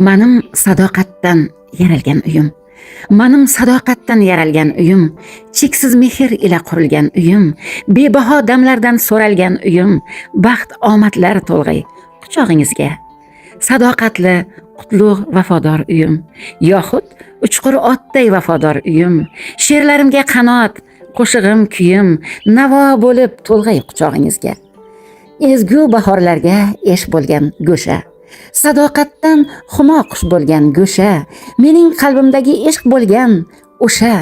Manim sadoqatdan yaralgan uyim. Manim sadoqatdan yaralgan uyim, cheksiz mehr ila qurilgan uyim, bebaho damlardan so'ralgan uyim, baxt omadlar to'lg'ay quchog'ingizga. Sadoqatli, qutlug' vafodor uyim, yoxud uchqur otday vafodor uyim, she'rlarimga qanot, qo'shig'im kuyim, navo bo'lib to'lg'ay quchog'ingizga. Ezgu bahorlarga esh bo'lgan go'sha, sadoqatdan humo qush bo'lgan go'sha, mening qalbimdagi ishq bo'lgan o'sha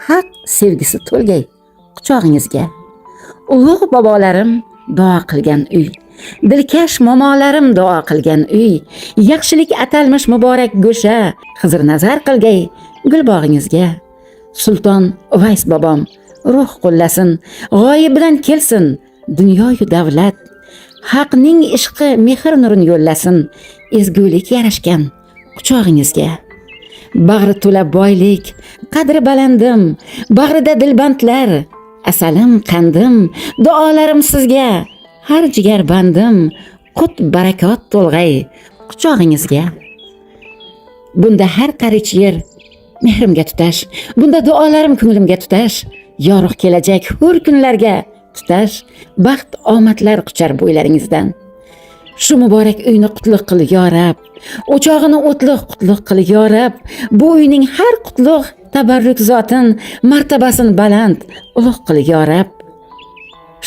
haq sevgisi to'lgay quchog'ingizga. Ulug' bobolarim duo qilgan uy, dilkash momolarim duo qilgan uy, yaxshilik atalmish muborak go'sha, xizr nazar qilgay gulbog'ingizga. Sulton Uvays bobom ruh qo'llasin, g'oyib bilan kelsin dunyoyu davlat, haqning ishqi mehr nurini yo'llasin, ezgulik yarashgan quchog'ingizga. Bag'ri to'la boylik, qadri balandim, bag'rida dilbandlar, asalim qandim, duolarim sizga, har jigar bandim, qut barakot to'lg'ay quchog'ingizga. Bunda har qarich yer mehrimga tutash, bunda duolarim ko'nglimga tutash, yorug' kelajak hur kunlarga tutash, baxt omadlar quchar bo'ylaringizdan. Shu muborak uyni qutlug' qil yo Rab, o'chog'ini o'tliq qutlug' qil yo Rab, bu uyning har qutlug' tabarruk zotin, martabasini baland ulug' qil yo Rab.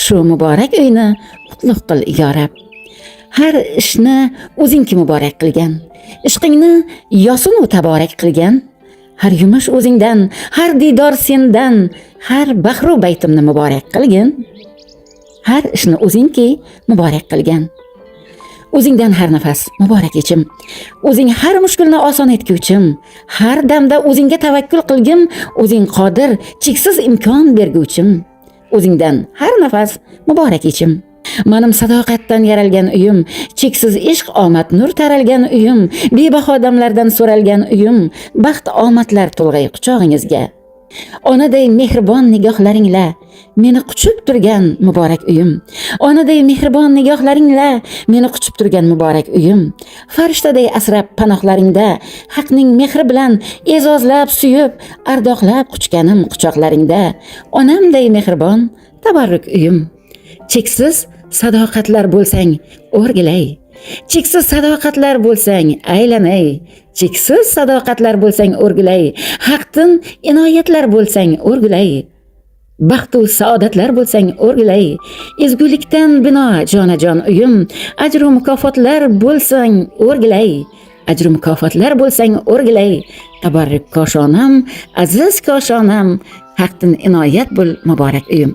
Shu muborak uyni qutlug' qil yo Rab. Har ishni o'zingki muborak qilgan, ishqingni yosun va taborak qilgan, har yumush o'zingdan, har didor sendan, har bahru baytimni muborak qilgin. Har ishni o'zingki muborak qilgan, o'zingdan har nafas muborak ichim, o'zing har mushkulni oson etguvchim, har damda o'zingga tavakkul qilgim, o'zing qodir, cheksiz imkon berguvchim, o'zingdan har nafas muborak ichim. Manim sadoqatdan yaralgan uyim, cheksiz ishq omad nur taralgan uyim, bebaho damlardan so'ralgan uyim, baxt omadlar to'lg'ay quchog'ingizga. Onaday mehribon nigohlaringla meni quchib turgan muborak uyim, onaday mehribon nigohlaringla meni quchib turgan muborak uyim, farishtaday asrab panohlaringda, haqning mehri bilan e'zozlab suyib, ardoqlab quchganim quchoqlaringda, onamday mehribon tabarruk uyim. Cheksiz sadoqatlar bo'lsang o'rgilay, cheksiz sadoqatlar bo'lsang aylanay, cheksiz sadoqatlar bo'lsang o'rgilay, haqdan inoyatlar bo'lsang o'rgilay, baxtu saodatlar bo'lsang o'rgilay, ezgulikdan bino jonajon uyim, ajru mukofotlar bo'lsang o'rgilay, ajru mukofotlar bo'lsang o'rgilay, tabarruk koshonam, aziz koshonam, haqdan inoyat bo'l muborak uyim.